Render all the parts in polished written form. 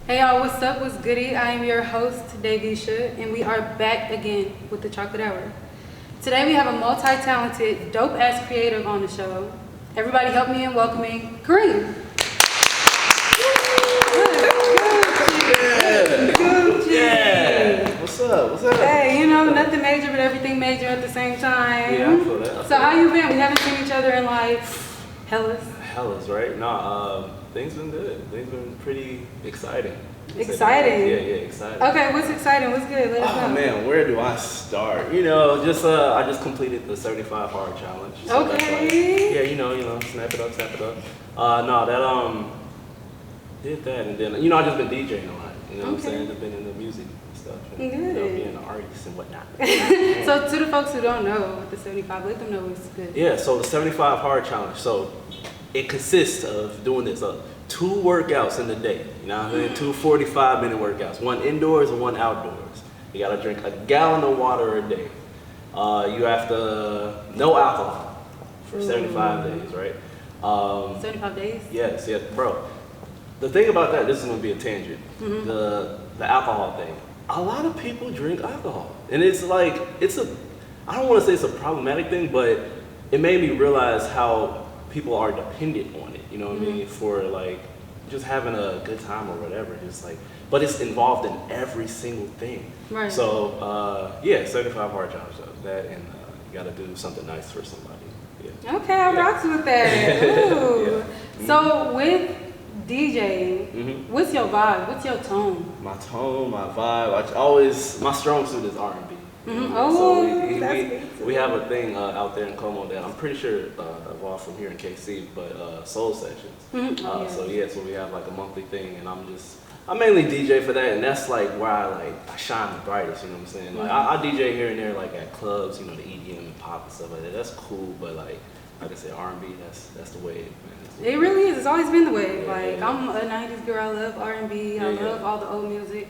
Hey y'all, what's up? What's goody? I am your host, Davisha, and we are back again with the Chocolate Hour. Today we have a multi-talented, dope-ass creative on the show. Everybody help me in welcoming Kareem. Yeah. What's up? What's up? Hey, you know, nothing major, but everything major at the same time. Yeah, I feel that. So how you been? We haven't seen each other in like Hellas, right? Nah, things been good. Things been pretty exciting. Exciting? Yeah, exciting. Okay, what's exciting? What's good? Let us know. Oh man, where do I start? You know, I just completed the 75 hard challenge. So Okay. yeah, you know, snap it up. No, that did that, and then I just been DJing a lot. You know what I'm saying? Just been in the music stuff, and, being an artist and whatnot. So to the folks who don't know what the 75, let them know what's good. Yeah, so the 75 hard challenge. So it consists of doing this 2 workouts in the day. You know what I mean? 2 45-minute workouts, one indoors and one outdoors. You gotta drink a gallon of water a day. You have to no alcohol for 75 days, right? 75 days? Yes, bro. The thing about that, this is gonna be a tangent. The alcohol thing. A lot of people drink alcohol, and it's like I don't want to say it's a problematic thing, but it made me realize how people are dependent on it. You know what I mean? For like just having a good time or whatever. Just like, but it's involved in every single thing. Right. So 75 hard challenge that, and you got to do something nice for somebody. Yeah. Okay, I rocks with that. Ooh. Yeah. So with DJing, what's your vibe? What's your tone? My tone, my vibe. My strong suit is R&B. Oh, so we have a thing out there in Como that I'm pretty sure evolved from here in KC, but Soul Sessions. So we have like a monthly thing, and I mainly DJ for that, and that's like where I shine the brightest. You know what I'm saying? Like I DJ here and there, like at clubs, the EDM and pop and stuff like that. That's cool, but like I said, R&B, that's the way. It really is. It's always been the way. I'm a 90s girl. I love R&B. I love all the old music.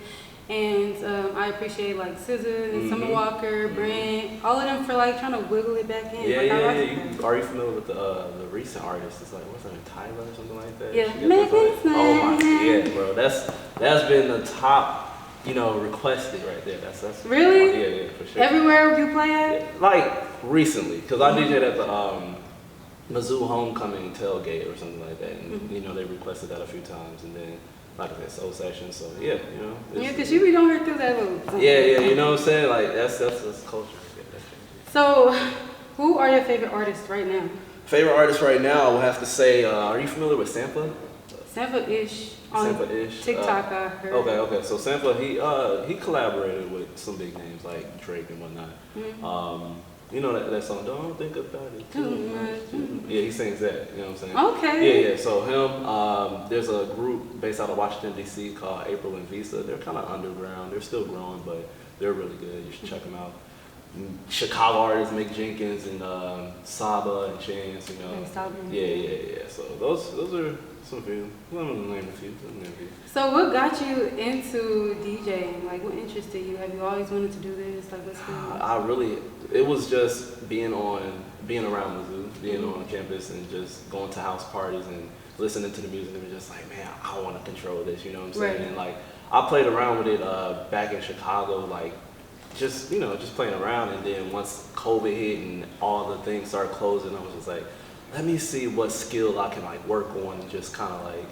And I appreciate like SZA and Summer Walker, Brent, all of them for like trying to wiggle it back in. Are you familiar with the recent artist? It's like, what's her name, Tyler or something like that? Yeah. Make it snap. Oh my, yeah, bro. That's been the top, requested right there. That's really? Yeah, for sure. Everywhere you play at? Yeah. Like recently, because I DJed at the Mizzou Homecoming tailgate or something like that, and they requested that a few times, and then like I said, Soul Session. So yeah, because you be going here through that loop. Yeah, you know what I'm saying? Like that's culture. Yeah, that's so, who are your favorite artists right now? Favorite artist right now, I would have to say, are you familiar with Sampler? Sampler-ish on TikTok. I heard. Okay. So Sampler, he collaborated with some big names like Drake and whatnot. You know that song, Don't Think About It Too Much. Yeah, he sings that, you know what I'm saying? Okay. Yeah, so him, there's a group based out of Washington, D.C. called April and Visa. They're kind of underground. They're still growing, but they're really good. You should check them out. Chicago artists, Mick Jenkins and Saba and Chance, Yeah. So those are some few. Let me name a few. So what got you into DJing? Like, what interested you? Have you always wanted to do this? Like, what's going on? It was just being around Mizzou, being on campus and just going to house parties and listening to the music, and just like, man, I want to control this, you know what I'm saying? Right. And like, I played around with it back in Chicago, like, just playing around, and then once COVID hit and all the things started closing, I was just like, let me see what skill I can like work on and just kind of like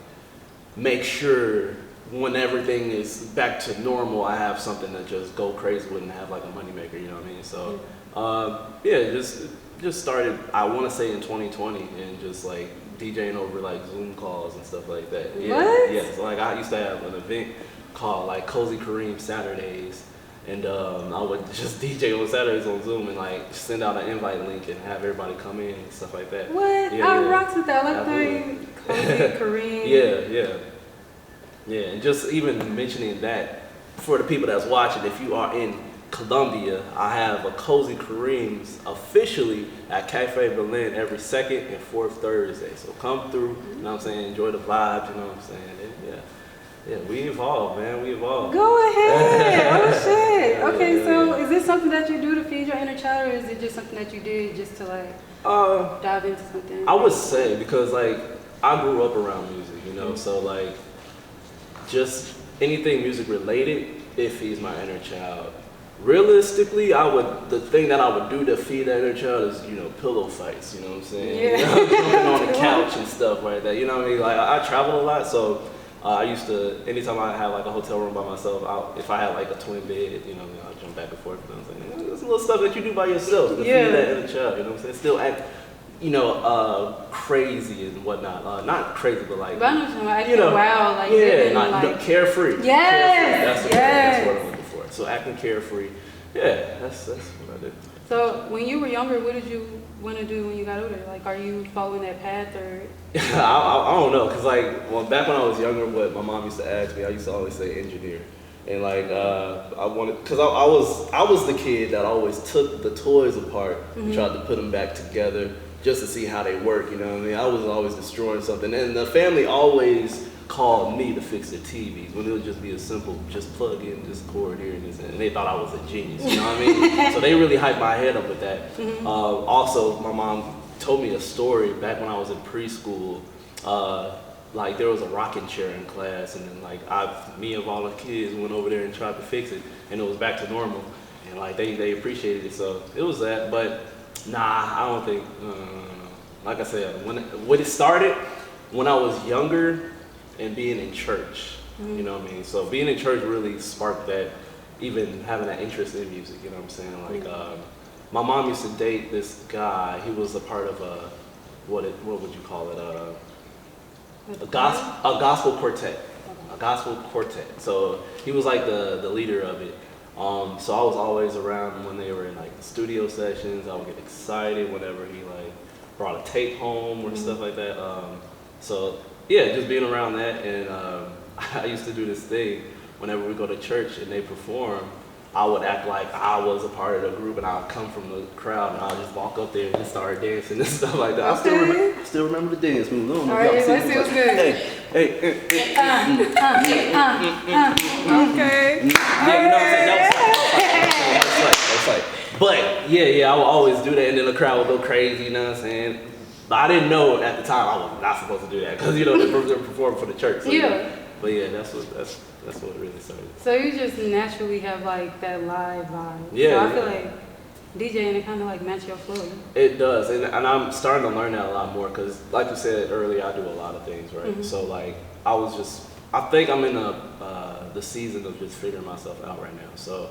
make sure when everything is back to normal, I have something to just go crazy with and have like a moneymaker, you know what I mean? So just started, I want to say in 2020, and just like DJing over like Zoom calls and stuff like that. What? Yeah, so like I used to have an event called like Cozy Kareem Saturdays. And I would just DJ on Saturdays on Zoom and like send out an invite link and have everybody come in and stuff like that. What? I rocks with that. Like Cozy Kareem. Yeah, and just even mentioning that for the people that's watching, if you are in Columbia, I have a Cozy Kareem's officially at Cafe Berlin every second and fourth Thursday. So come through, you know what I'm saying? Enjoy the vibes, you know what I'm saying? Yeah, we evolve, man. We evolve. Go ahead. Oh shit. Okay, so is this something that you do to feed your inner child, or is it just something that you did just to like dive into something? I would say because like I grew up around music, so like just anything music related, it feeds my inner child. Realistically, the thing that I would do to feed that inner child is, pillow fights, you know what I'm saying? Yeah. Jumping on the couch and stuff like that, you know what I mean? Like, I travel a lot, so I used to, anytime I had like a hotel room by myself, if I had like a twin bed, I'll jump back and forth, you know what I'm saying? There's little stuff that you do by yourself to feed that inner child, you know what I'm saying? Still act, crazy and whatnot. Not crazy, but like, wow, like, carefree. Yes, carefree. That's what I'm looking for. So acting carefree, that's what I did. So when you were younger, what did you want to do when you got older? Like, are you following that path or? I don't know, cause back when I was younger, what my mom used to ask me, I used to always say engineer, and I wanted, cause I was the kid that always took the toys apart and tried to put them back together just to see how they work. You know what I mean? I was always destroying something, and the family always called me to fix their TVs when it would just be a simple, just plug in this cord here and this, and they thought I was a genius, you know what I mean? So they really hyped my head up with that. Also, my mom told me a story back when I was in preschool. Like there was a rocking chair in class, and then me of all the kids went over there and tried to fix it, and it was back to normal, and they appreciated it. So it was that, but nah, I don't think. Like I said, when it started, when I was younger. And being in church, you know what I mean? So being in church really sparked that, even having that interest in music, you know what I'm saying? My mom used to date this guy. He was a part of what would you call it? A gospel quartet. A gospel quartet. So he was like the leader of it. So I was always around when they were in the studio sessions. I would get excited whenever he brought a tape home or stuff like that. So yeah, just being around that, and I used to do this thing whenever we go to church and they perform. I would act like I was a part of the group, and I would come from the crowd, and I would just walk up there and just start dancing and stuff like that. Okay. I still remember the dance moves. All right, let's see what's good. Hey. Okay. Yeah, you know what I'm saying? That's like. But yeah, I would always do that, and then the crowd would go crazy, you know what I'm saying? But I didn't know at the time I was not supposed to do that, because they're performing for the church. So, But yeah, that's what really started. So you just naturally have that live vibe. Yeah. So I feel like DJing, it kind of match your flow. It does, and I'm starting to learn that a lot more, because like you said earlier, I do a lot of things, right? So I think I'm in the season of just figuring myself out right now. So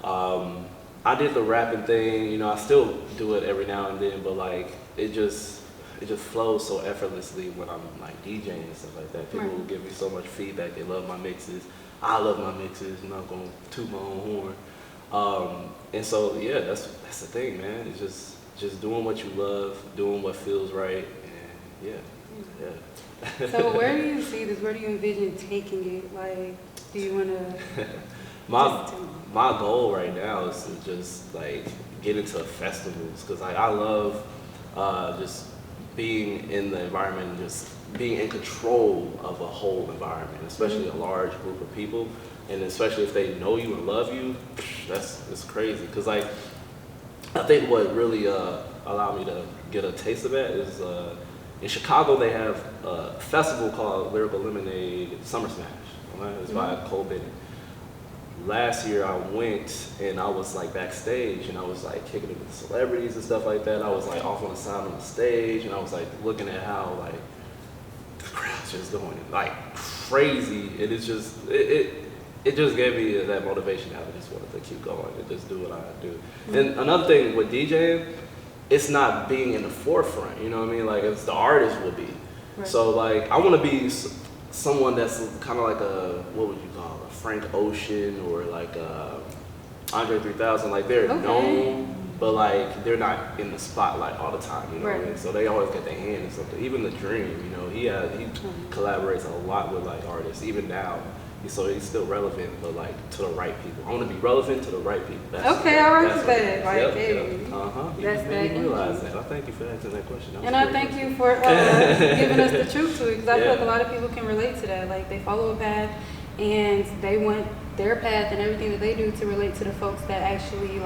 I did the rapping thing, I still do it every now and then, but it just flows so effortlessly when I'm DJing and stuff like that. People will give me so much feedback. They love my mixes. I love my mixes. I'm not gonna toot my own horn. And so yeah, that's the thing, man. It's just doing what you love, doing what feels right, and yeah. So where do you see this? Where do you envision taking it? Do you wanna? My goal right now is to just get into festivals, because I love just being in the environment and just being in control of a whole environment, especially a large group of people, and especially if they know you and love you, it's crazy. Because I think what really allowed me to get a taste of that is in Chicago they have a festival called Lyrical Lemonade Summer Smash. Right? It's by Cole Bennett. Last year I went and I was backstage, and I was kicking it with celebrities and stuff like that. I was off on the side on the stage, and I was looking at how the crowd's just going crazy. And it's just it just gave me that motivation. I just wanted to keep going and just do what I do. And another thing with DJing, it's not being in the forefront. You know what I mean? It's the artist will be. Right. So I want to be someone that's kind of what would you call a Frank Ocean or Andre 3000. They're known, but they're not in the spotlight all the time. You know what I mean? So they always get their hand in something. Even The Dream, he collaborates a lot with artists. Even now, so he's still relevant, but to the right people. I want to be relevant to the right people. I like that. That's made me realize that. I thank you for asking that question. And I thank you for giving us the truth to it, because I feel like a lot of people can relate to that. They follow a path, and they want their path and everything that they do to relate to the folks that actually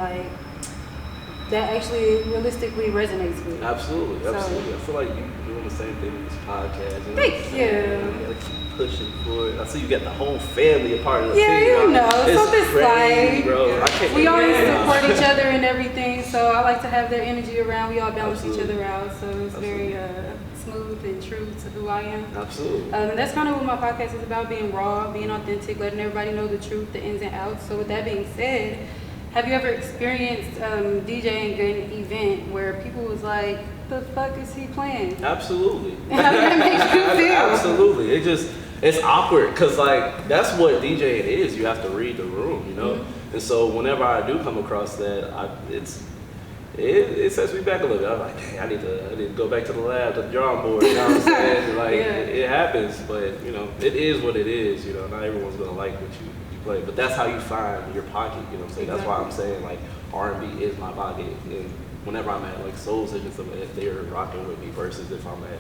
realistically resonates with. Absolutely. I feel like you're doing the same thing with this podcast. Thank you. pushing for it. I see you got the whole family a part of the Yeah, team. you know, It's something crazy, slight. bro. I can't. We always Yeah. support each other and everything, so I like to have their energy around. We all balance Absolutely. each other out, so it's Absolutely. very smooth and true to who I am. Absolutely. And that's kind of what my podcast is about, being raw, being authentic, letting everybody know the truth, the ins and outs. So with that being said, have you ever experienced DJing an event where people was like, the fuck is he playing? Absolutely. How did that make you feel? Absolutely. It's awkward because like that's what DJing is. You have to read the room, you know. Mm-hmm. And so whenever I do come across that, it sets me back a little bit. I'm like, dang, I need to go back to the lab, to the drawing board. You know what I'm saying? Like Yeah. it happens, but you know, it is what it is. You know, not everyone's gonna like what you play, but that's how you find your pocket. You know what I'm saying? That's why I'm saying like R&B is my pocket. And whenever I'm at like Soul Sessions, if they're rocking with me versus if I'm at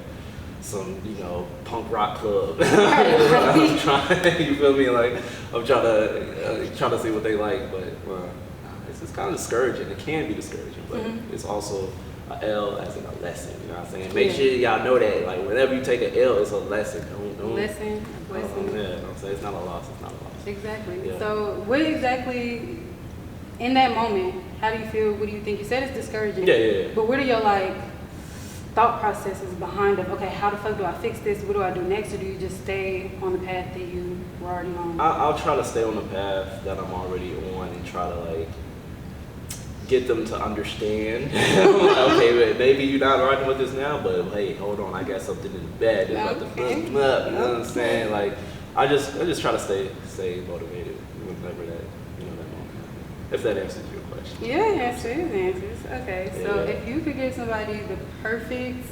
some, you know, punk rock club. I'm trying, you feel me? Like I'm trying to see what they like, but it's kind of discouraging. It can be discouraging, but it's also a L as in a lesson. You know what I'm saying? Make sure y'all know that. Like whenever you take an L, it's a lesson. Don't Lesson. yeah, you know what I'm saying? It's not a loss. It's not a loss. Exactly. Yeah. So what exactly, in that moment, how do you feel? What do you think? You said it's discouraging. Yeah. But what are your like thought processes behind it? Okay, how the fuck do I fix this? What do I do next? Or do you just stay on the path that you were already on? I'll try to stay on the path that I'm already on and try to like get them to understand. I'm like, okay, maybe you're not rocking with this now, but hey, hold on, I got something in the bag that's about to Okay. bust up. You know what I'm saying? Like, I just try to stay motivated whenever that moment. If that answers your question. Yeah, answers. Okay, so Yeah. if you could give somebody the perfect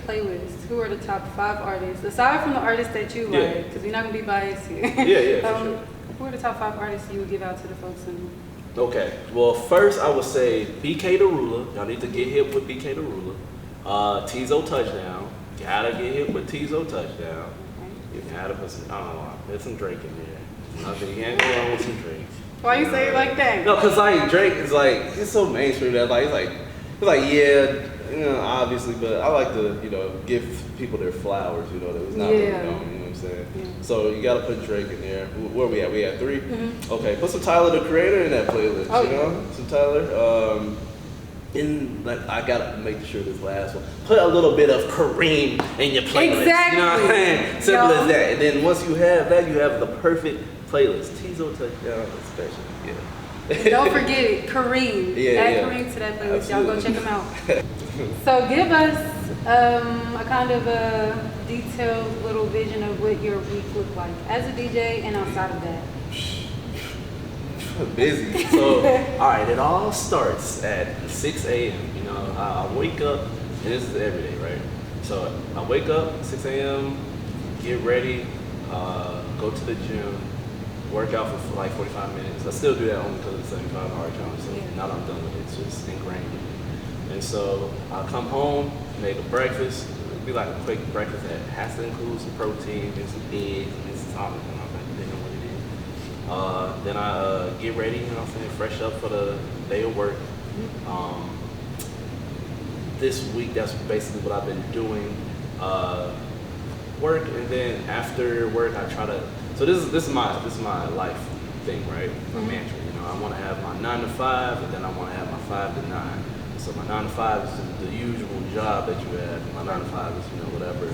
playlist, who are the top 5 artists, aside from the artists that you Yeah. like, because we're not going to be biased here. Yeah, for sure. Who are the top 5 artists you would give out to the folks in? Okay. Well, first I would say BK the Ruler. Y'all need to get hip with BK the Ruler. Tizo Touchdown. Gotta get hip with Tizo Touchdown. You gotta put some, I don't know, there's some Drake in there. I think you can't go wrong with some Drake. Why you say it like that? No, cause like Drake is like, he's so mainstream that like, it's like yeah, you know, obviously, but I like to, you know, give people their flowers, you know, that was not really known, you know what I'm saying? Yeah. So you gotta put Drake in there. Where we at? We at 3? Okay, put some Tyler the Creator in that playlist, Oh, you know? Some Tyler. I gotta make sure this last one. Put a little bit of Kareem in your playlist. Exactly. You know what I'm saying? Simple Yo. as that. And then once you have that, you have the perfect playlist. Tizo Touchdown, especially. Yeah. Don't forget it, Kareem. Yeah, Add yeah. Kareem to that playlist. Y'all go Absolutely. check him out. So give us a kind of a detailed little vision of what your week looked like as a DJ and outside of that. Busy. So, all right, it all starts at 6 a.m. You know, I wake up, and this is every day, right? So I wake up 6 a.m., get ready, go to the gym, work out for like 45 minutes. I still do that only because it's 75-hour challenge. So now that I'm done with it, it's just ingrained in me. And so I come home, make a breakfast. It'd be like a quick breakfast that has to include some protein and some eggs and some salmon. Depending on what it is. Then I get ready, you know what I'm saying, fresh up for the day of work. This week, that's basically what I've been doing. Work, and then after work, I try to. So this is my life thing, right? My mantra. You know, I want to have my 9 to 5, and then I want to have my 5 to 9. So my 9 to 5 is the usual job that you have. And my 9 to 5 is, you know, whatever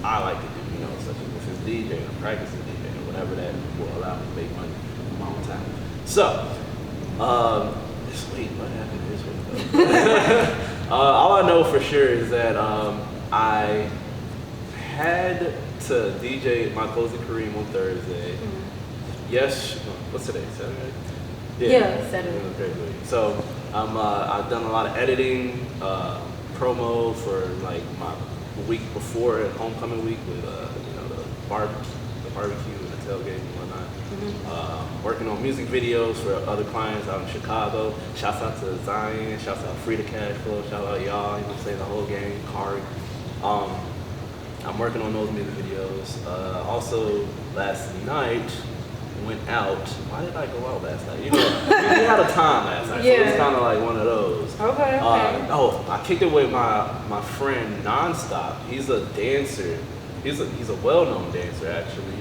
I like to do. You know, such as if it's DJing or practicing DJing or whatever that will allow me to make money on my own time. So this week, what happened this week? Though? All I know for sure is that I had to DJ my closing Kareem on Thursday. Yes, what's today? Saturday? Yeah, Saturday. Okay, so I've done a lot of editing, promo for like my week before homecoming week with you know, the barbecue and the tailgate and whatnot. Working on music videos for other clients out in Chicago. Shouts out to Zion, shouts out Free to Cash Flow, shout out y'all, you know what I'm saying, the whole gang, Kari. I'm working on those music videos. Also, last night, went out. Why did I go out last night? You know, we had a time last night, so it's kind of like one of those. Okay. I kicked it with my friend Nonstop. He's a dancer. He's a well-known dancer actually.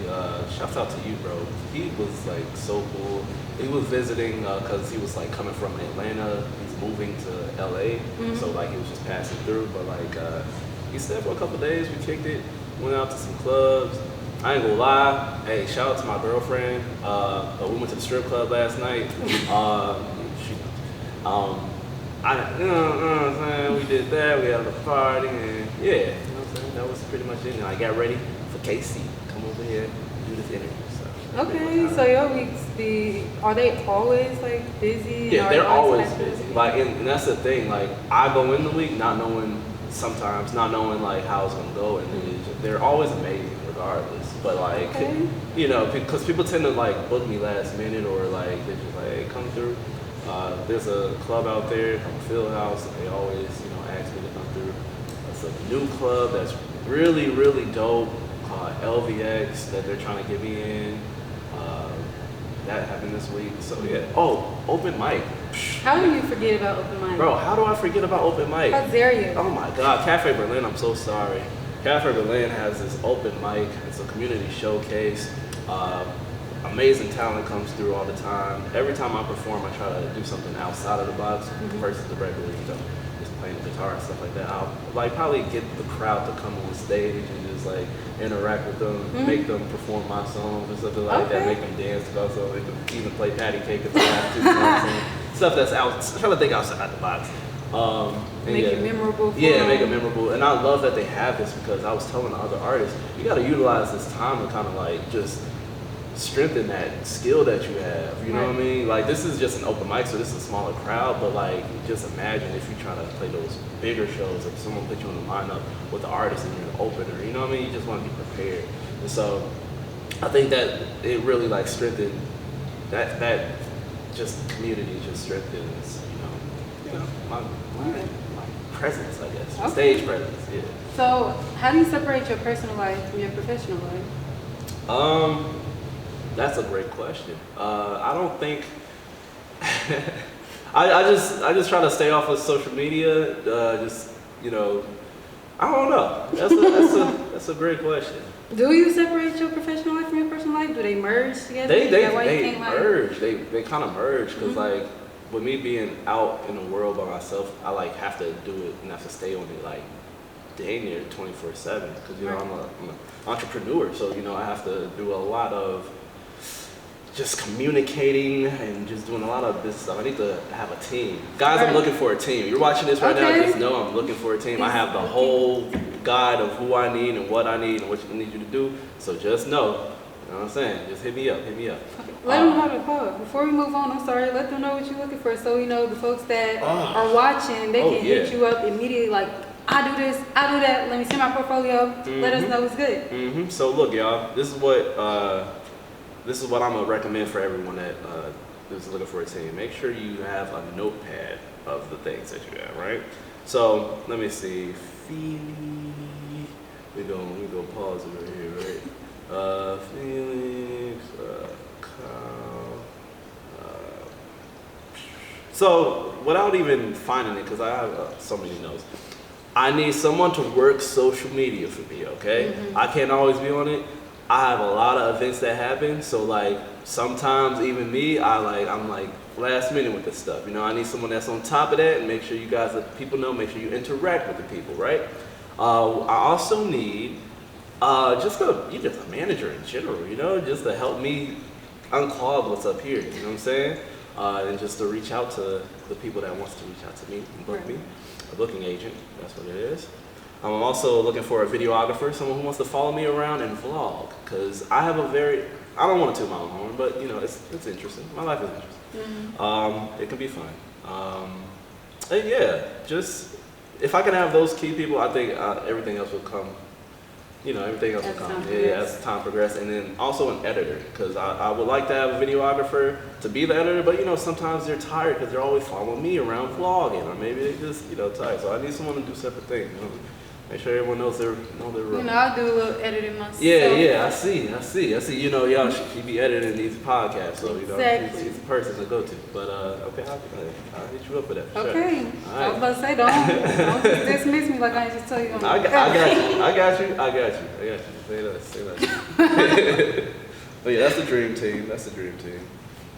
Shouts out to you, bro. He was like so cool. He was visiting because he was like coming from Atlanta. He's moving to LA, so like he was just passing through. But like he stayed for a couple days. We kicked it. Went out to some clubs. I ain't gonna lie. Hey, shout out to my girlfriend. We went to the strip club last night. You know what I'm saying? We did that. We had a party, and yeah, you know what I'm saying? That was pretty much it. And I got ready for Casey. Come over here, do this interview. So Okay, so your weeks are they always like busy? Yeah, they're always busy. Like, and that's the thing. Like, I go in the week not knowing like how it's gonna go, and they're always amazing regardless. But like, you know, because people tend to like book me last minute, or like they just like, hey, come through. There's a club out there called Field House, and they always, you know, ask me to come through. It's a new club that's really, really dope called LVX that they're trying to get me in. That happened this week. So yeah. Oh, open mic. How do you forget about open mic? Bro, how do I forget about open mic? How dare you? Oh my God, Cafe Berlin, I'm so sorry. Cafe Berlin has this open mic. It's a community showcase. Amazing talent comes through all the time. Every time I perform, I try to do something outside of the box versus the regular, you know, just playing guitar and stuff like that. I'll like probably get the crowd to come on stage and just like interact with them, make them perform my songs and something like that, make them dance also, make them even play patty cake if they have to, you know what I'm saying? Stuff that's out, I'm trying to think outside the box. Make it memorable for Yeah, them. make it memorable. And I love that they have this, because I was telling the other artists, you gotta utilize this time to kind of like just strengthen that skill that you have, you know what I mean? Like, this is just an open mic, so this is a smaller crowd, but like, just imagine if you try to play those bigger shows, if someone put you in the lineup with the artist and you're an opener, you know what I mean? You just want to be prepared. And so I think that it really like strengthened that just community just strengthens, you know, my presence, I guess, stage presence, yeah. So how do you separate your personal life from your professional life? That's a great question. I don't think I just try to stay off of social media. Just, you know, I don't know. That's a great question. Do you separate your professional life from your personal life? Do they merge together? They merge. They kind of merge, because like with me being out in the world by myself, I like have to do it and have to stay on it like dang near 24/7, because you know I'm an entrepreneur, so you know I have to do a lot of just communicating and just doing a lot of this stuff. I need to have a team. Guys, I'm looking for a team. You're watching this right now, just know I'm looking for a team. I have the whole guide of who I need and what I need and what I need you to do. So just know, you know what I'm saying? Just hit me up. Let them know the code. Before we move on, I'm sorry, let them know what you're looking for, so we know the folks that are watching, they can hit you up immediately like, I do this, I do that, let me see my portfolio, let us know it's good. So look, y'all, this is what I'm gonna recommend for everyone that is looking for a team. Make sure you have a notepad of the things that you have, right? So let me see. We go pause it right here, right? Felix, Kyle. So without even finding it, because I have so many notes, I need someone to work social media for me, okay? I can't always be on it. I have a lot of events that happen, so like sometimes even me, I'm like last minute with this stuff. You know, I need someone that's on top of that and make sure you guys let people know, make sure you interact with the people, right? I also need just a manager in general, you know, just to help me unclog what's up here, you know what I'm saying? And just to reach out to the people that wants to reach out to me and book me, a booking agent, that's what it is. I'm also looking for a videographer, someone who wants to follow me around and vlog, because I don't want to toot my own horn, but you know, it's interesting. My life is interesting. It can be fun. And yeah, just, if I can have those key people, I think everything else will come. You know, everything else will come. Yeah, as time progresses. And then also an editor, because I would like to have a videographer to be the editor, but you know, sometimes they're tired because they're always following me around vlogging, or maybe they just, you know, tired. So I need someone to do separate things. You know? Make sure everyone knows their role. You know, I'll do a little editing myself. Yeah, I see. You know, y'all should be editing these podcasts, so you know, Exactly. he's the person to go to. But okay, I'll hit you up for that. For Okay. Sure. All I was right. about to say, don't just dismiss me like I just tell you. I got you. Say that. But yeah, that's the dream team.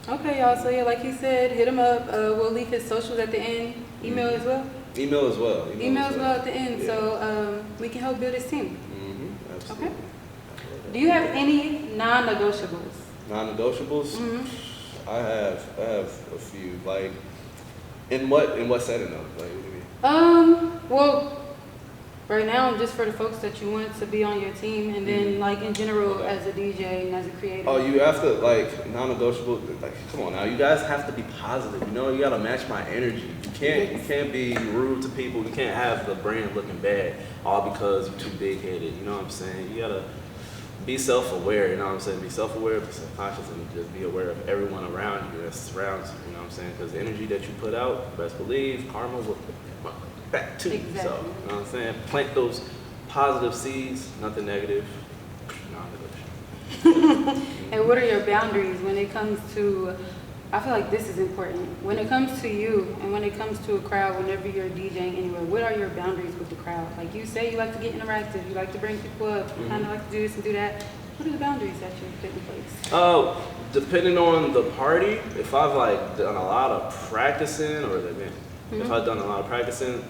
Okay, y'all. So yeah, like he said, hit him up. We'll leave his socials at the end. Email as well. Email as well. At the end, Yeah. so we can help build his team. Absolutely. Okay. Do you have any non-negotiables? Non-negotiables? Mm-hmm. I have a few. Like, in what setting though? Like, what do you mean? Well, right now, just for the folks that you want to be on your team, and then like in general as a DJ and as a creator. Oh, you have to, like, non-negotiable. Like, come on now, you guys have to be positive. You know, you gotta match my energy. You can't be rude to people. You can't have the brand looking bad all because you're too big-headed. You know what I'm saying? You gotta be self-aware. You know what I'm saying? Be self-aware, be self-conscious, and just be aware of everyone around you that surrounds you. You know what I'm saying? Because the energy that you put out, best believe, karma will back to you. Exactly. So, you know what I'm saying? Plant those positive seeds, nothing negative, non-negotiable. And what are your boundaries when it comes to, I feel like this is important, when it comes to you and when it comes to a crowd, whenever you're DJing anywhere, what are your boundaries with the crowd? Like you say you like to get interactive, you like to bring people up, you kind of like to do this and do that. What are the boundaries that you put in place? Depending on the party, if I've like done a lot of practicing if I've done a lot of practicing,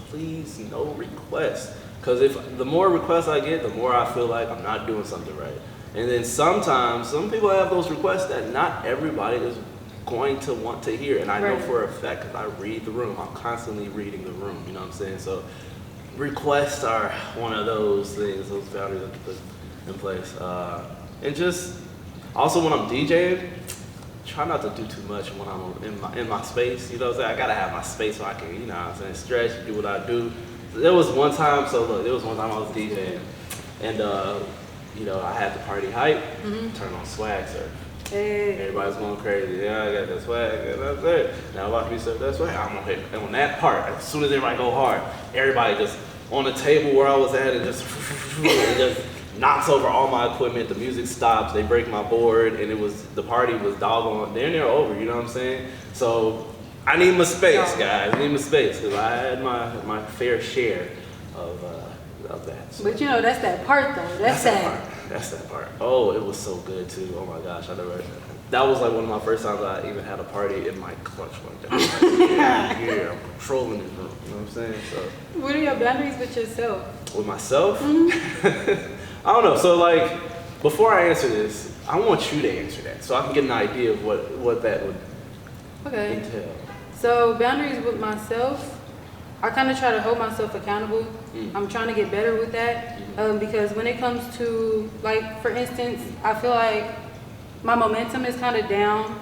please no requests. Because if the more requests I get, the more I feel like I'm not doing something right. And then sometimes, some people have those requests that not everybody is going to want to hear. And I know for a fact, because I read the room, I'm constantly reading the room, you know what I'm saying? So requests are one of those things, those boundaries that I put in place. And just, also when I'm DJing, try not to do too much when I'm in my space. You know what I'm saying? I gotta have my space so I can, you know what I'm saying, stretch, do what I do. There was one time I was DJing, and you know, I had the party hype, turn on swag surf. Hey. Everybody's going crazy. Yeah, I got that swag, and that's it. Now watch me surf that swag. I'm gonna hit. And on that part, as soon as everybody go hard, everybody just on the table where I was at, and just knocks over all my equipment. The music stops. They break my board, and the party was doggone. They're over. You know what I'm saying? So I need my space, guys. I need my space because I had my fair share of that. So. But you know, that's that part though. That's that part. Oh, it was so good too. Oh my gosh, that was like one of my first times I even had a party in my clutch like that. Yeah, I'm controlling this room. You know what I'm saying? So. What are your boundaries with yourself? With myself? I don't know. So like, before I answer this, I want you to answer that so I can get an idea of what that would entail. So boundaries with myself, I kind of try to hold myself accountable. I'm trying to get better with that because when it comes to, like, for instance, I feel like my momentum is kind of down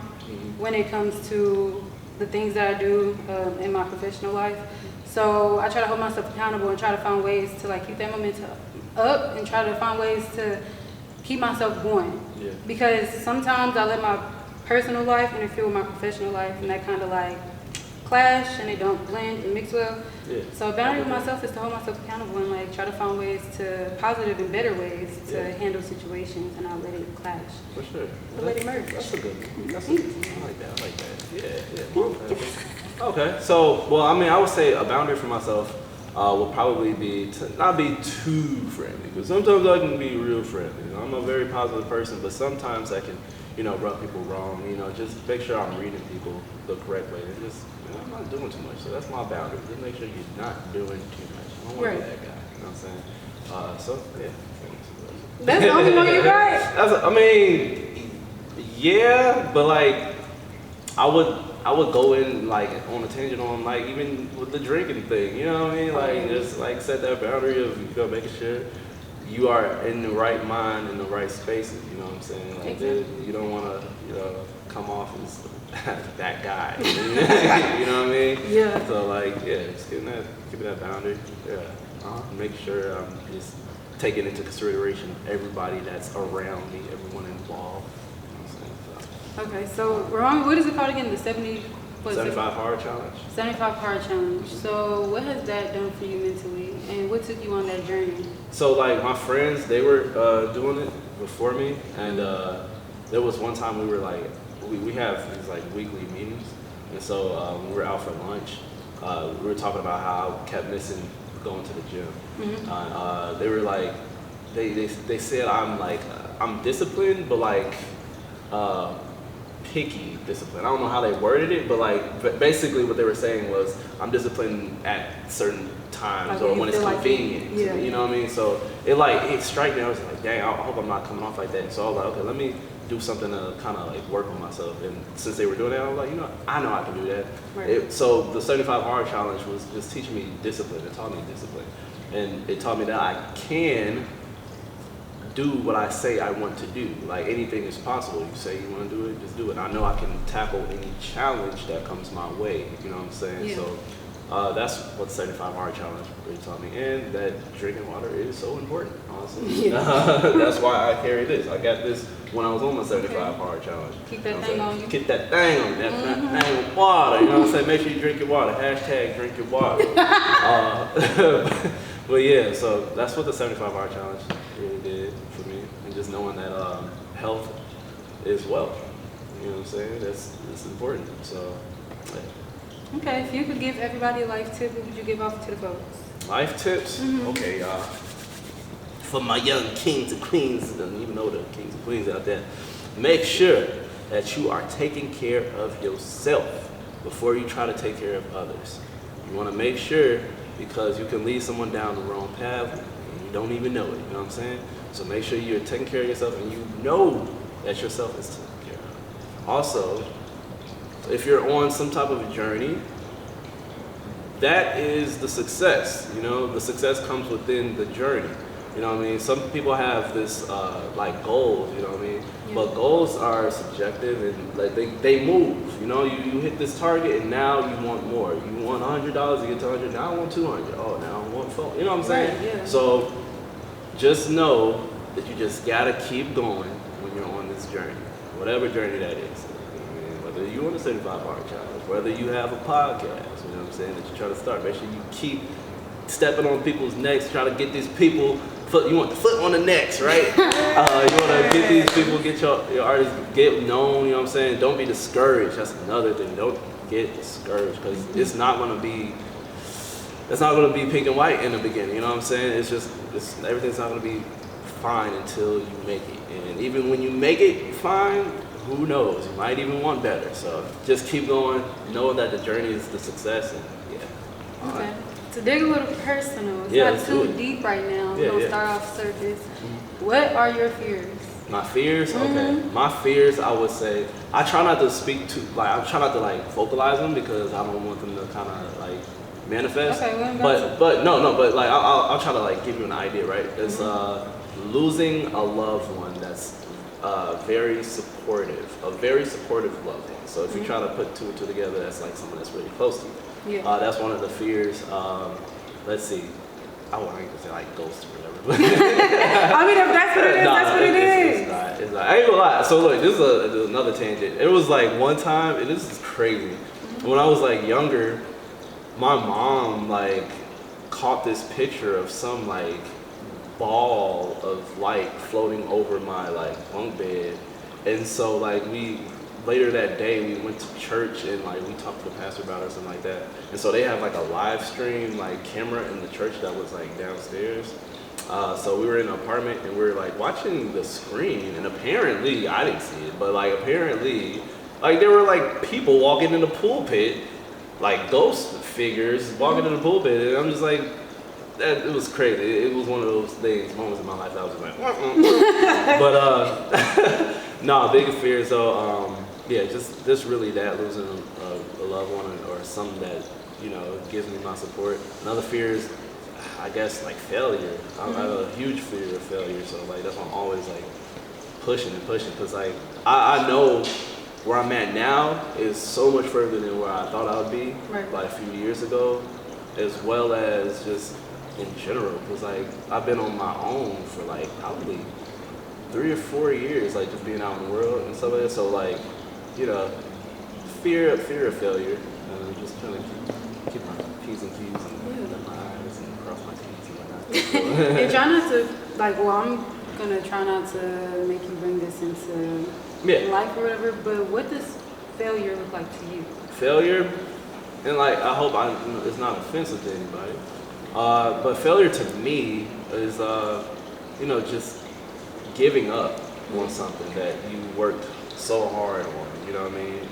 when it comes to the things that I do in my professional life. So I try to hold myself accountable and try to find ways to like keep that momentum up and try to find ways to keep myself going. Yeah. Because sometimes I let my personal life interfere with my professional life and that kind of like clash and they don't blend and mix well. Yeah. So a boundary with myself is to hold myself accountable and like try to find ways to positive and better ways to handle situations and not let it clash. For sure. But let it merge. That's a good one. I like that. Yeah. Okay. So, well, I mean, I would say a boundary for myself will probably be to not be too friendly. Because sometimes I can be real friendly. You know, I'm a very positive person, but sometimes I can, rub people wrong. Just make sure I'm reading people the correct way. And just, I'm not doing too much. So that's my boundary. Just make sure you're not doing too much. I don't want to be that guy. You know what I'm saying? So, yeah. That's the only one you got? Yeah, but like, I would go in like on a tangent on like even with the drinking thing, you know what I mean? Like just like set that boundary of making sure you are in the right mind, in the right spaces, you know what I'm saying? Like you don't want to, come off as that guy, you know what I mean? Yeah. So like, just keeping that boundary, make sure I'm just taking into consideration everybody that's around me, everyone involved. Okay, so Ron, what is it called again? The 70 What's it? 75 hard challenge. 75 hard challenge. So what has that done for you mentally, and what took you on that journey? So like my friends, they were doing it before me, and there was one time we were like, we have these like weekly meetings, and so when we were out for lunch, we were talking about how I kept missing going to the gym. They were like, they said I'm disciplined, but like picky discipline. I don't know how they worded it, but like basically what they were saying was I'm disciplined at certain times or when it's convenient. Like you know what I mean? So it struck me. I was like, dang, I hope I'm not coming off like that. So I was like, okay, let me do something to kind of like work on myself. And since they were doing that, I was like, I know I can do that. Right. So the 75 hard challenge was just teaching me discipline. It taught me discipline, and it taught me that I can do what I say I want to do. Like anything is possible. You say you want to do it, just do it. I know I can tackle any challenge that comes my way. You know what I'm saying? Yeah. So that's what the 75 hard challenge really taught me, and that drinking water is so important. Honestly, that's why I carry this. I got this when I was on my 75 hard challenge. Keep that thing on you. Keep that thing on. That thing with water. You know what I'm saying? Make sure you drink your water. # drink your water. But yeah, so that's what the 75 hard challenge really did for me, and just knowing that health is wealth. You know what I'm saying? That's important. So. Yeah. Okay, if you could give everybody a life tip, what would you give off to the folks? Life tips? Okay, for my young kings and queens, don't even know the kings and queens out there, make sure that you are taking care of yourself before you try to take care of others. You want to make sure, because you can lead someone down the wrong path and you don't even know it, you know what I'm saying? So make sure you're taking care of yourself and you know that yourself is taken care of. Also, if you're on some type of a journey, that is the success. You know, the success comes within the journey. You know what I mean? Some people have this like goals, you know what I mean? Yeah. But goals are subjective and like they move. You know, you hit this target and now you want more. You want $100 to get to 100. Now I want 200. Oh, now I want 4. You know what I'm saying? Right, yeah. So just know that you just gotta keep going when you're on this journey, whatever journey that is. Whether you want to 75 hard challenge, whether you have a podcast, you know what I'm saying, that you're trying to start, make sure you keep stepping on people's necks, trying to get these people, you want the foot on the necks, right? You want to get these people, get your artists, get known, you know what I'm saying? Don't be discouraged, that's another thing, don't get discouraged, because it's not going to be pink and white in the beginning, you know what I'm saying? Everything's not going to be fine until you make it, and even when you make it fine, who knows? You might even want better. So just keep going. Know that the journey is the success. And yeah. Okay. To dig a little personal, it's not too deep right now. We're gonna start off surface. What are your fears? My fears? Okay. My fears, I would say, I try not to I try not to like vocalize them because I don't want them to kind of like manifest. Okay. But like I'll try to like give you an idea, right? It's losing a loved one that's a very supportive loved one. So if you try to put two and two together, that's like someone that's really close to you. Yeah. That's one of the fears. Let's see. I ain't gonna say like ghosts or whatever. I mean, if that's what it is, that's what it is. It's not. I ain't gonna lie. So look, this is another tangent. It was like one time, and this is crazy. When I was like younger, my mom like caught this picture of some like ball of light floating over my like bunk bed, and so like later that day we went to church and like we talked to the pastor about it or something like that, and so they have like a live stream like camera in the church that was like downstairs. So we were in an apartment and we were like watching the screen, and apparently I didn't see it, but like apparently like there were like people walking in the pulpit, like ghost figures walking in the pulpit, and I'm just like, it was crazy. It was one of those moments in my life that I was just like, but no, big fears though. Yeah, just really that, losing a loved one or something that gives me my support. Another fear is, I guess, like failure. I have a huge fear of failure, so like that's why I'm always like pushing, because like I know where I'm at now is so much further than where I thought I would be like a few years ago, as well as just in general, because like I've been on my own for like probably 3 or 4 years, like just being out in the world and stuff like that. So like, fear of failure. Just trying to keep my P's and Q's and dot my I's and cross my T's and whatnot. And try not to, like, well, I'm gonna try not to make you bring this into life or whatever, but what does failure look like to you? Failure, and like, I hope it's not offensive to anybody, but failure to me is, just giving up on something that you worked so hard on, you know what I mean?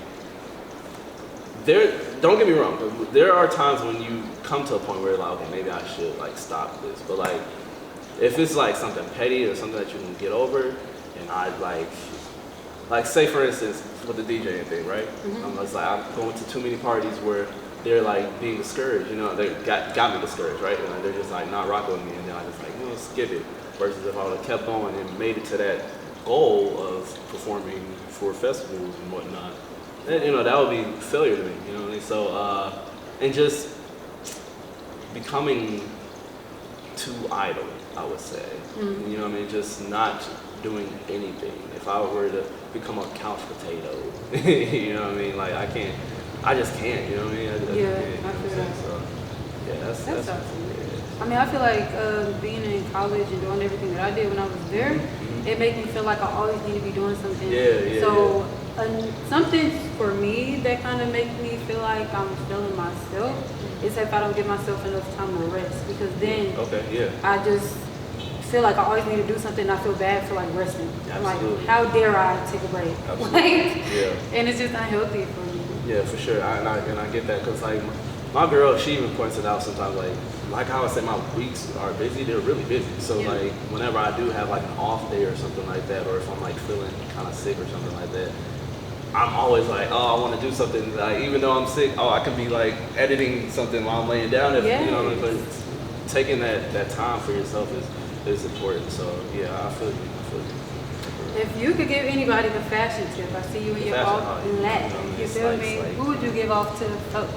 Don't get me wrong, there are times when you come to a point where you're like, okay, maybe I should like stop this, but like, if it's like something petty or something that you can get over, and I like say for instance, with the DJing thing, right? I'm going to too many parties where they're like being discouraged, they got me discouraged, right? And they're just like not rocking with me, and then I just like, skip it. Versus if I would have kept going and made it to that goal of performing for festivals and whatnot, then, that would be failure to me, And so, and just becoming too idle, I would say. You know what I mean? Just not doing anything. If I were to become a couch potato, you know what I mean? Like I just can't, you know what I mean? I feel that. So, yeah, that's awesome. I mean, I feel like being in college and doing everything that I did when I was there, it made me feel like I always need to be doing something. So something for me that kind of makes me feel like I'm feeling myself is if I don't give myself enough time to rest, because then I just feel like I always need to do something and I feel bad for like resting. Absolutely. Like, how dare I take a break? Absolutely. And it's just unhealthy for me. Yeah, for sure. And I get that, because like my girl, she even points it out sometimes, like how I say my weeks are busy, they're really busy. So like whenever I do have like an off day or something like that, or if I'm like feeling kind of sick or something like that, I'm always like, I want to do something. Like even though I'm sick, I could be like editing something while I'm laying down. If you know what I mean? But taking that time for yourself is important. So yeah, I feel you. If you could give anybody the fashion tip, I see you in your all black. You feel me? Who would you give off to folks?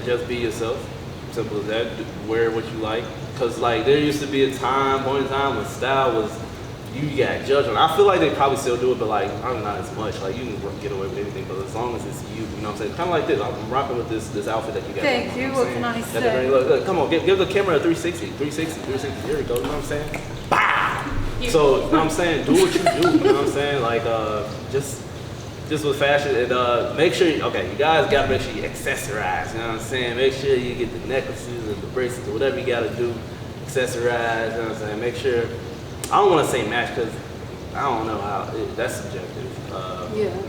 Just be yourself. Simple as that. Wear what you like. Cause like there used to be a point in time when style was, you got judged on. I feel like they probably still do it, but like I'm not as much. Like you can get away with anything, but as long as it's you know what I'm saying? Kind of like this. I'm rocking with this outfit that you got. Thank you. What can I say? Look, come on, give the camera a 360. Here we go. You know what I'm saying? Bah! So, you know what I'm saying? Do what you do. You know what I'm saying? Like, just with fashion, and make sure, you guys gotta make sure you accessorize. You know what I'm saying? Make sure you get the necklaces and the bracelets or whatever you gotta do. Accessorize. You know what I'm saying? Make sure. I don't want to say match because I don't know how. That's subjective.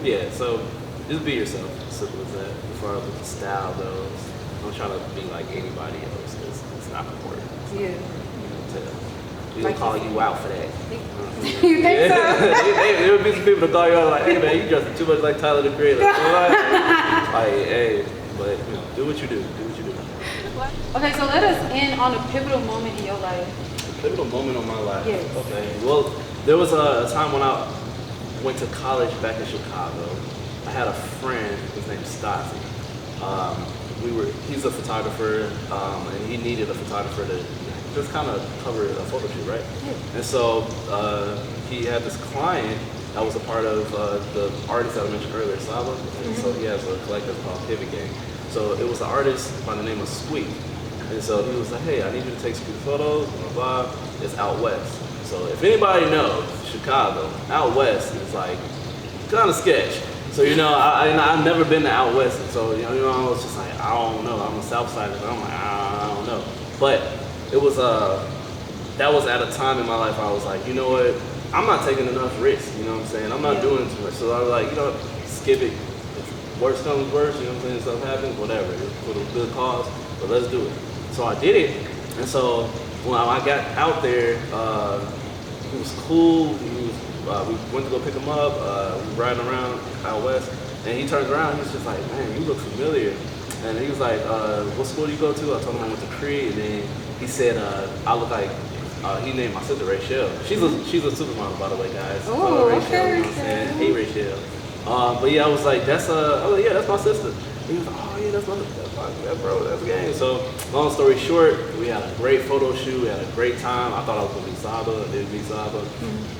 Yeah. So just be yourself. Simple as that. As far as the style goes, don't try to be like anybody else. It's not important. We don't call you out for that. You think so? There would be some people to call you out like, hey man, you dressing too much like Tyler the Creator. Like, hey, but do what you do. Okay, so let us end on a pivotal moment in your life. A pivotal moment in my life? Yes. Okay, well, there was a time when I went to college back in Chicago. I had a friend, his name's Stasi. He's a photographer, and he needed a photographer to just kind of cover a photo shoot, right? Yeah. And so he had this client that was a part of the artist that I mentioned earlier, Saba. And so he has a collective called Pivot Gang. So it was an artist by the name of Squeak. And so he was like, hey, I need you to take some photos, blah, blah, blah. It's out west. So if anybody knows Chicago, out west is like kind of sketch. So, I've never been to out west. And so, I was just like, I don't know. I'm a south sider. So I'm like, I don't know. But it was, that was at a time in my life I was like, you know what? I'm not taking enough risks. You know what I'm saying? I'm not doing too much. So I was like, skip it. If worst comes worst, you know what I'm saying? Stuff happens, whatever. It's for the good cause, but let's do it. So I did it. And so when I got out there, it was cool. We went to go pick him up. We were riding around out west. And he turns around, he's just like, man, you look familiar. And he was like, what school do you go to? I told him I went to Creed. And then he said, I look like, he named my sister Rachel. She's a supermodel, by the way, guys. Oh, Rachel, okay. You know what I'm saying? Hey, Rachel. But yeah, I was like, that's my sister. He was like, oh yeah, that's bro, that's game. So long story short, we had a great photo shoot. We had a great time. I thought I was gonna be Saba. I didn't meet Saba.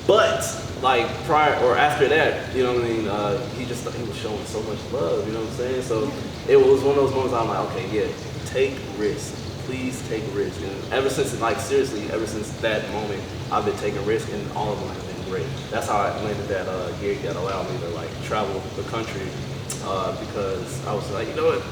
But like prior or after that, you know what I mean? He was showing so much love. You know what I'm saying? So it was one of those moments I'm like, okay, yeah, take risks. Please take risks. And ever since, like seriously, ever since that moment, I've been taking risks, and all of them have been great. That's how I landed that gig that allowed me to like travel the country. Because I was like, you know what,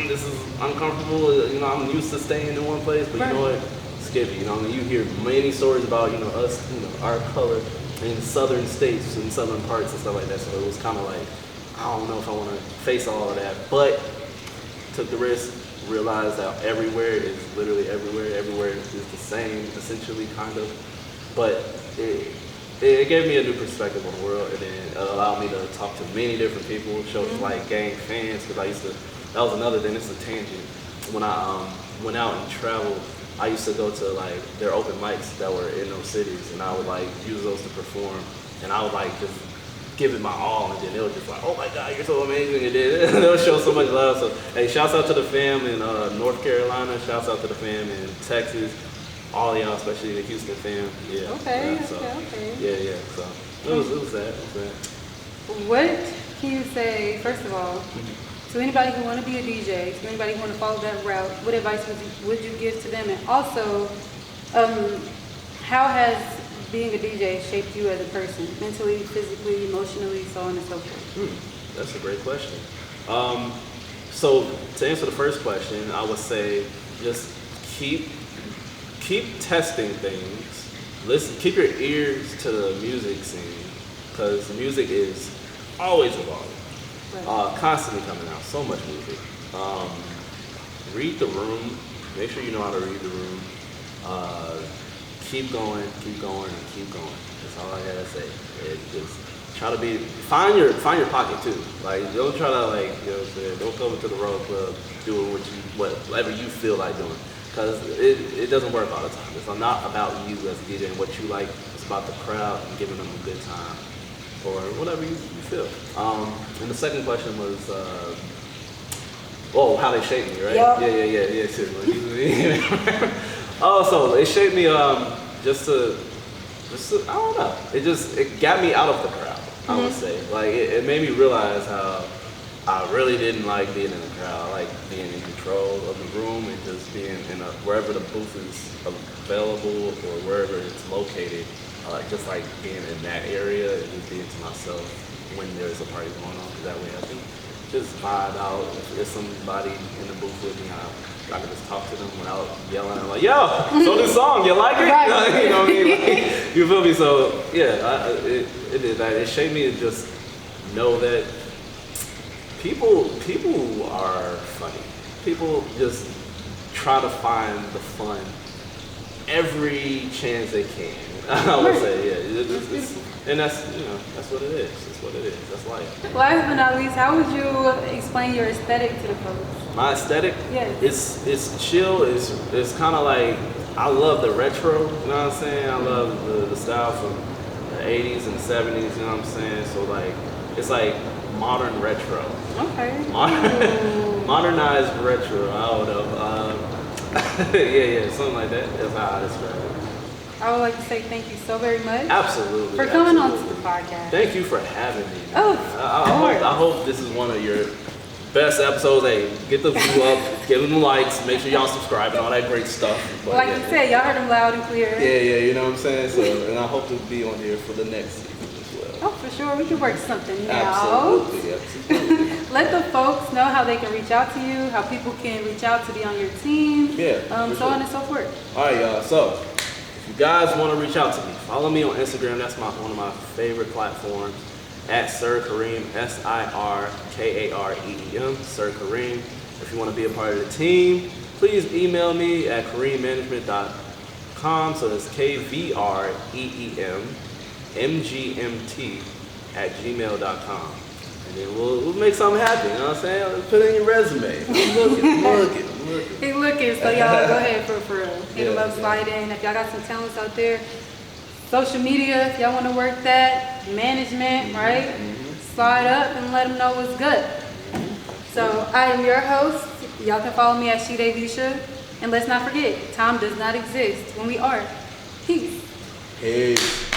this is uncomfortable. You know, I'm used to staying in one place, but you know what, skip it. You know, I mean, you hear many stories about us, our color in southern states and southern parts and stuff like that. So it was kind of like, I don't know if I want to face all of that, but took the risk. Realized that everywhere is literally everywhere. Everywhere is the same, essentially, kind of. But it gave me a new perspective on the world, and then it allowed me to talk to many different people, show like gang fans, because that was another thing, this is a tangent. When I went out and traveled, I used to go to like their open mics that were in those cities, and I would like use those to perform, and I would like just give it my all, and then they were just like, oh my God, you're so amazing, and then they'll show so much love. So hey, shouts out to the fam in North Carolina, shouts out to the fam in Texas, all y'all, especially the Houston fam. Yeah. Okay. Yeah. So it was that. What can you say, first of all, to anybody who want to be a DJ, to anybody who want to follow that route? What advice would you give to them? And also, how has being a DJ shaped you as a person, mentally, physically, emotionally, so on and so forth? That's a great question. So to answer the first question, I would say just keep testing things. Listen, keep your ears to the music scene, because the music is always evolving, constantly coming out. So much music. Read the room. Make sure you know how to read the room. Keep going, and keep going. That's all I gotta say. Just try to find your pocket too. Like, don't try to don't come into the road club doing whatever you feel like doing. Because it doesn't work all the time. It's not about you as a DJ and what you like. It's about the crowd and giving them a good time or whatever you feel. And the second question was, how they shape me, right? Yep. Yeah, too. So it shaped me just to I don't know. It got me out of the crowd, I would say. Like it made me realize how I really didn't like being in the crowd. I like being in control of the room and just being in wherever the booth is available or wherever it's located. Just like being in that area and just being to myself when there's a party going on. That way I can just vibe out. If there's somebody in the booth with me, I can just talk to them without yelling. I'm like, yo, so this song, you like it? Right. You know what I mean? Like, you feel me? So yeah, it did that. It shaped me to just know that people are funny. People just try to find the fun every chance they can. I would say, yeah. And that's what it is. It's what it is. That's life. Last but not least, how would you explain your aesthetic to the folks? My aesthetic? Yes. It's chill. It's kind of like, I love the retro. You know what I'm saying? I love the style from the 80s and the 70s. You know what I'm saying? So like, it's like modern retro. Okay. Modernized retro. I don't know. Yeah, something like that. That's how I describe it. I would like to say thank you so very much. Absolutely. For coming on to the podcast. Thank you for having me. Oh, I hope this is one of your best episodes. Hey, get the view up, give them likes, make sure y'all subscribe and all that great stuff. But, like you said, y'all heard them loud and clear. Yeah, you know what I'm saying? So, and I hope to be on here for the next season as well. Oh, for sure. We can work something out. Absolutely. Let the folks know how they can reach out to you, how people can reach out to be on your team. Yeah. So on and so forth. All right, y'all. So, if you guys want to reach out to me, follow me on Instagram. That's one of my favorite platforms. At Sir Kareem, SirKareem, Sir Kareem. If you want to be a part of the team, please email me at kareemmanagement.com. So that's KVREEMMGMT@gmail.com. And then we'll make something happen, you know what I'm saying? Let's put it in your resume. I'm looking. He looking, so y'all go ahead for real. Hit him up, slide in. If y'all got some talents out there, social media, if y'all want to work that, management, right? Slide up and let them know what's good. So I am your host. Y'all can follow me at Shedavisha. And let's not forget, time does not exist when we are. Peace. Peace.